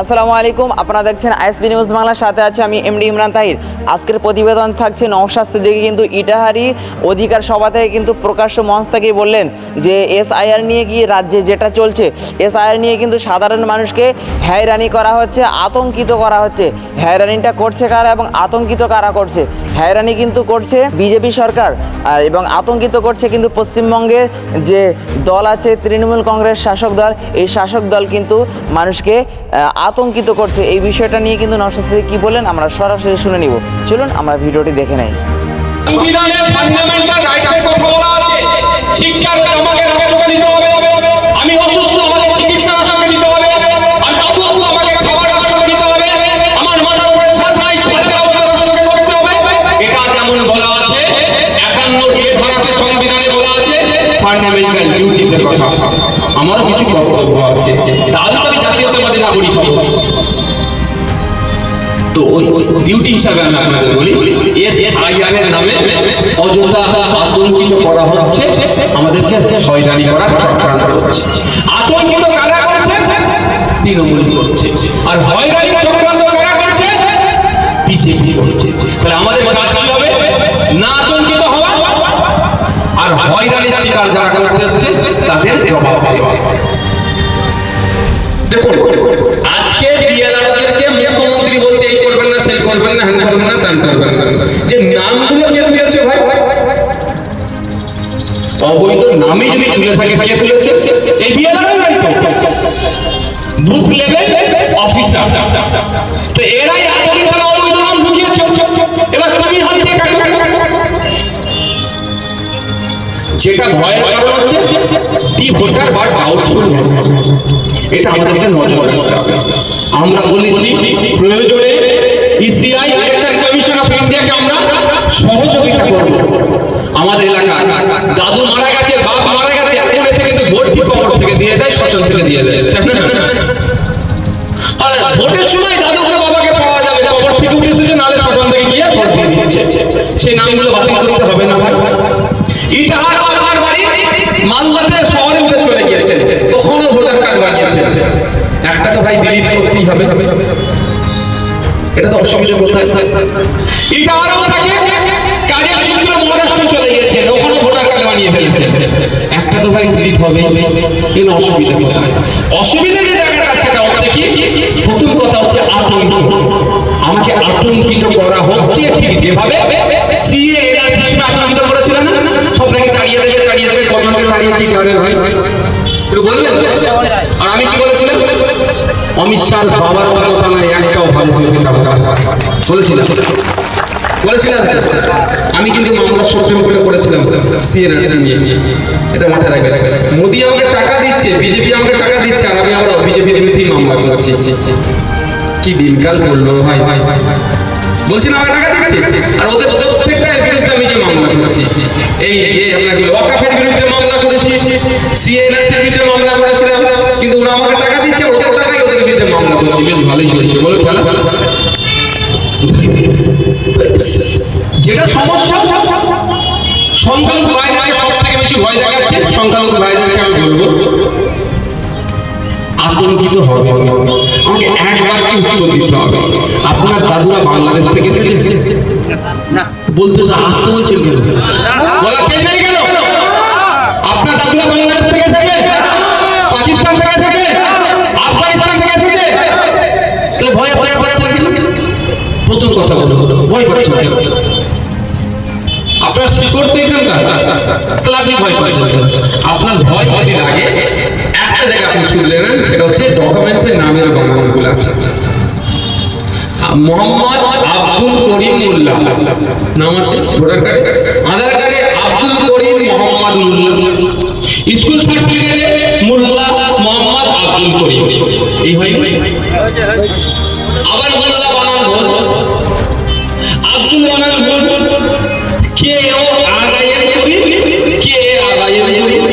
আসসালামু আলাইকুম, আপনারা দেখছেন আইএসবি নিউজ বাংলার সাথে আছে আমি এমডি ইমরান তাহির। আজকের প্রতিবেদন থাকছে নওশাদ সিদ্দিকী কিন্তু ইটাহারি অধিকার সভা থেকে কিন্তু প্রকাশ্য মঞ্চ থেকেই বললেন যে এসআইআর নিয়ে কি রাজ্যে যেটা চলছে, এসআইআর নিয়ে কিন্তু সাধারণ মানুষকে হয়রানি করা হচ্ছে, আতঙ্কিত করা হচ্ছে। হয়রানিটা করছে কারা এবং আতঙ্কিত কারা করছে? হয়রানি কিন্তু করছে বিজেপি সরকার আর এবং আতঙ্কিত করছে কিন্তু পশ্চিমবঙ্গের যে দল আছে তৃণমূল কংগ্রেস শাসক দল, এই শাসক দল কিন্তু মানুষকে আতঙ্কিত করছে। এই বিষয়টা নিয়ে কিন্তু নওশাদ সিদ্দিকী কি বলেন আমরা সরাসরি শুনে নিব। চলুন আমরা ভিডিওটি দেখে নেই। সংবিধানে ফান্ডামেন্টাল রাইটসের কথা বলা আছে, শিক্ষার আমাকে রাষ্ট্রকে দিতে হবে, আমি অসুস্থ আমাকে চিকিৎসা রাষ্ট্রকে দিতে হবে, আমি অভুক্ত আমাকে খাবার রাষ্ট্রকে দিতে হবে, আমার মাথার উপরে ছাদ নাই ছাদটা রাষ্ট্রকে করতে হবে। এটা যেমন বলা আছে 51 এ ধারাতে সংবিধানে বলা আছে ফান্ডামেন্টাল ডিউটিসের কথা। আমারও কিছু বক্তব্য আছে, তাহলে আমি জাতীয়তাবাদী নাগরিক হব। তো ওই ডিউটি হিসাবে আমি আপনাদের বলি, এসআইআর এর নামে অযথা আতঙ্কিত করা হচ্ছে, আমাদেরকে হয়রানি করার চক্রান্ত করছে। আতঙ্কিত কারা করছে? তৃণমূল করছে। আর হয়রানি চক্রান্ত কারা করছে? বিজেপি করছে। তাহলে আমাদের কাজ কি হবে? না আতঙ্কিত হওয়া, আর হয়রানির শিকার যারা করতে এসছে তাদের জবাব দেওয়া। দেখুন, আজকে বিএলআরদেরকে মুখ্যমন্ত্রী বলছে এই করবেন না, সেই করবেন না, হ্যাঁ করবেন না, তান করবেন না। যে নামগুলো কে তুলেছে ভাই, অবৈধ নামে যদি তুলে থাকে কে তুলেছে? এই বিএলআরই তো বুথ লেভেল অফিসার। তো এরাই আগে তারা অবৈধ নাম ঢুকিয়েছে। এবার তুমি হাত দিয়ে কাটো। যেটা ভয়ের কারণ হচ্ছে দি ভোটার বা ডাউটফুল, এটা আমাদেরকে নজর রাখতে হবে। আমরা বলেছি প্রয়োজনে ইসিআই ইলেকশন কমিশন অফ ইন্ডিয়াকে আমরা সহযোগিতা করব। আমাদের এলাকায় দাদু মারা গেছে, বাপ মারা গেছে, এখন এসে কিন্তু ভোট ঠিক কবর থেকে দিয়ে দেয়, শ্মশান থেকে দিয়ে দেয়। আর ভোটের সময় দাদুকে বাবাকে পাওয়া যাবে, কবর থেকে উঠে এসেছে, নালে শ্মশান থেকে গিয়ে ভোট দিয়ে দিয়েছে। সেই নামগুলো বাতিল করতে হবে না ভাই। ইটাহার আমার বাড়ি মালদাতে শহরে উঠে চলে গিয়েছে, ওখানে ভোটার কার্ড বানিয়েছে। একটা তো ভাই ডিলিট করতেই হবে, এটা তো অসুবিধা কোথায়? ইটাহারও থাকে, কাজের সূত্রে মহারাষ্ট্র চলে গিয়েছে, ওখানে ভোটার কার্ড বানিয়ে ফেলেছে। একটা তো ভাই ডিলিট হবে, এর অসুবিধা কোথায়? অসুবিধা যে জায়গাটা সেটা হচ্ছে কি, প্রথম কথা হচ্ছে আতঙ্ক। আমাকে আতঙ্কিত করা হচ্ছে, ঠিক যেভাবে সিএ এনআরসি আতঙ্কিত করেছিল না, সবাইকে তাড়িয়ে দেবে, কজনকে তাড়িয়েছি ঘরের ভাই একটু বলবেন। আর আমি কি বলেছিলাম? অমিত শাহ বাবার কথা নয়, একটাও ভারতীয়কে বলেছিলাম। আমি কিন্তু মামলা সুপ্রিম কোর্টে করেছিলাম সিএনআরসি নিয়ে, এটা মাথায় রাখবেন। মোদি আমাকে টাকা দিচ্ছে, বিজেপি আমাকে টাকা দিচ্ছে, আর আমি আবার বিজেপি বিরোধী মামলা করছি। কি দিনকাল করলো ভাই, বলছি না টাকা দিচ্ছে, আর ওদের প্রত্যেকটার বিরুদ্ধে আমি যে মামলা করেছি, এই আপনাকে ওয়াকাফের বিরুদ্ধে মামলা করেছি, সিএনআরসির বিরুদ্ধে মামলা করেছিলাম, কিন্তু ওরা আমাকে টাকা দিচ্ছে, ওদের টাকায় ওদের বিরুদ্ধে মামলা করছি। বেশ ভালোই চলছে, বলো খেলা। যেটা সমস্যা, সংখ্যালঘু ভাইদেরকে সব থেকে বেশি ভয় দেখাচ্ছে, সংখ্যালঘু ভাইদেরকে আমি বলবো আতঙ্কিত হবে। আমাকে একবার কি উত্তর দিতে হবে, আপনার দাদুরা বাংলাদেশ থেকে এসেছে না? বলতে আসতে বলছেন কেন? বলা কেন নেই কেন? আপনার দাদুরা বাংলাদেশ থেকে এসেছে, পাকিস্তান থেকে এসেছে, আফগানিস্তান থেকে এসেছে, তাহলে ভয় পাচ্ছেন কেন? প্রথম কথা বলো, ভয় পাচ্ছেন কেন? আপনার শিকড় তো এখানকার, তাহলে আপনি ভয় পাচ্ছেন। আপনার ভয় যদি লাগে একটা জায়গা আপনি শুনলেন, সেটা হচ্ছে ডকুমেন্টসের নামের বানানগুলো আছে। মোহাম্মদ আব্দুল করিম মোল্লা নাম আছে ভোটার কার্ডে, আধার কার্ডে আব্দুল করিম মোহাম্মদ মোল্লা, স্কুল সার্টিফিকেটে মোল্লা মোহাম্মদ আব্দুল করিম, এই হয়। আবার মোল্লা বানান ভুল, আব্দুল বানান ভুল, কে ও আগাইয়ের করিম, কে এ আগাইয়ের করিম,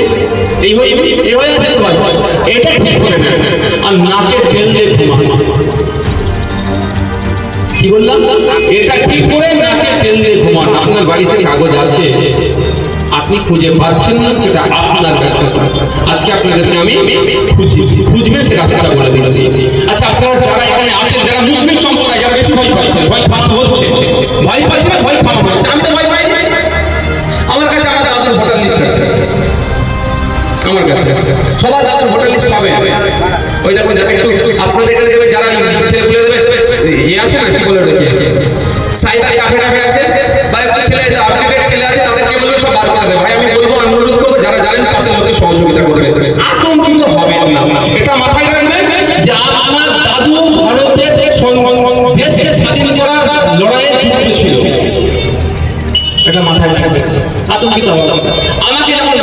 এই হয়। এই হয় আছে ভাই, এটা ঠিক করে না। আর নাকে তেল দিয়ে ঘুমান, কি বললাম? এটা ঠিক করে নাকে তেল দিয়ে ঘুমান। আপনার বাড়িতে কাগজ আছে, আপনি খুঁজে পাচ্ছেন না, সেটা আপনার ব্যর্থতা। আজকে আপনাদেরকে আমি খুঁজবেন সে রাস্তাটা বলে দিয়েছি। আচ্ছা, আপনারা যারা এখানে আছেন, যারা মুসলিম সম্প্রদায়, যারা বেশি ভয় পাচ্ছেন, ভয় খাওয়ানো হচ্ছে, ভয় পাচ্ছে না, ভয় খাওয়ানো হচ্ছে। আমি তো ভয় পাইনি। আমার কাছে আমার দাদুর ভোটার লিস্ট আছে, আমার কাছে সবার দাদুর ভোটার লিস্ট পাবে। ওই দেখুন, যারা একটু আপনাদের এখানে দেবে, যারা ছেলে ফেলে দেবে, এ আছে না, কি বলে দেখি সাইবার কাফে টাফে আছে, বা একটু ছেলে আপডেটেড ছেলে আছে, তাদেরকে বলবে সব বার করে দেবে। ভাই আমি বলবো, আমি অনুরোধ করবো, যারা জানেন পাশের লোকের সহযোগিতা করবে, আতঙ্কিত হবে না। এটা মাথায় রাখবেন যে আপনার দাদু ভারতের দেশকে স্বাধীন করার লড়াইয়ে যুক্ত ছিল, এটা মাথায় রাখবেন, আতঙ্কিত হবে না। আমাকে যেমন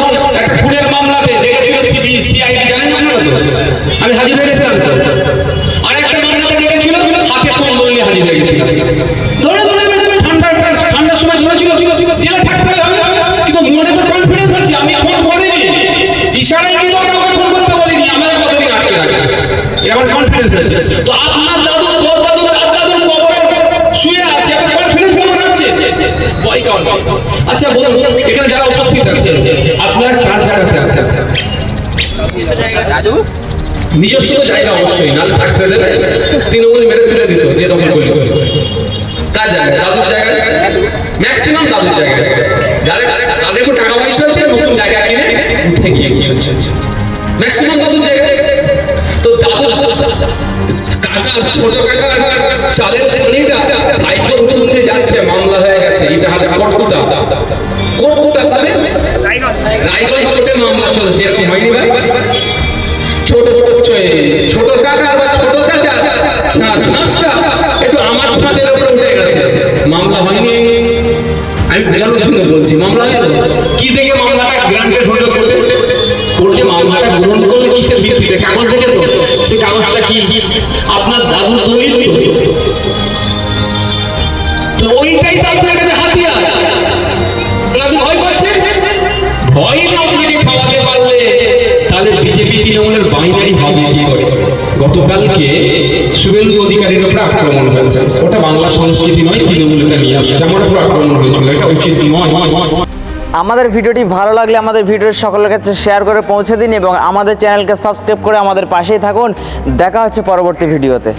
একটা খুনের মামলাতে দেখেছিল সিআইডি, জানেন আপনারা তো, আমি হাজির হয়ে গেছিলাম। আর একটা মামলাতে দেখেছিল হাতে কম্বল নিয়ে হাজির হয়ে গেছিলাম। ধরে ধরে ঠান্ডার সময় ধরেছিল, জেলে থাকতে হবে, কিন্তু মনে তো কনফিডেন্স আছে, আমি ফোন করিনি, ইশারায় কিন্তু আমাকে ফোন করতে বলিনি, আমার কতদিন আটকে রাখে, আমার কনফিডেন্স আছে। তো আপনার দাদু, তোর দাদু, দাদুর কবরে শুয়ে আছে, আপনার কনফিডেন্স কেমন আছে? ভয় কেমন? আচ্ছা বলুন, এখানে যারা উপস্থিত আছে, আপনারা কার জায়গাতে আছেন? নিজস্ব জায়গা অবশ্যই, নালে থাকতে দেবে, তৃণমূল মেরে তুলে দিত, দিয়ে দখল করে। কার জায়গা? দাদুর জায়গা, ম্যাক্সিমাম দাদুর জায়গা। যাদের তাদের একটু টাকা পয়সা হচ্ছে, নতুন জায়গা কিনে উঠে গিয়ে বসেছে, ম্যাক্সিমাম দাদুর জায়গা। তো দাদু কাকা, ছোট কাকা চালের খনিটা ভাইপোর হুকুম দিয়ে যাচ্ছে, মামলা হয়ে গেছে, এটা হাতে কোটকুটা রায়গঞ্জ কোর্টে মামলা চলছে, এরকম হয়নি ভাই? ছোট কাকা বা ছোট চাচা ছাঁচটা একটু আমার ছাঁচের উপরে উঠে গেছে, মামলা হয়নি। আমি বোঝানোর জন্য বলছি, মামলা হয়ে গেল কি দেখে? মামলাটা গ্রান্টেড হলো কোর্টে, মামলাটা গ্রহণ করলে কিসের ভিত্তিতে? কাগজ দেখে তো, সে কাগজটা কি আপনার দাদুর দলিল তো, ওইটাই তো আপনার কাছে হাতিয়ার। আপনি ভয় পাচ্ছেন, ভয় না আপনাকে খাওয়াতে পারলে তাহলে বিজেপি তৃণমূলের বাইনারি হবে কি করে? গতকালকে শুভেন্দু অধিকারীর উপরে আক্রমণ হয়েছে, ওটা বাংলা সংস্কৃতি নয়, তৃণমূলটা নিয়ে আসছে, আমার উপর আক্রমণ হয়েছিল, এটা উচিত নয়। আমাদের ভিডিওটি ভালো লাগলে আমাদের ভিডিওর সকলের কাছে শেয়ার করে পৌঁছে দিন এবং আমাদের চ্যানেলকে সাবস্ক্রাইব করে আমাদের পাশেই থাকুন। দেখা হচ্ছে পরবর্তী ভিডিওতে।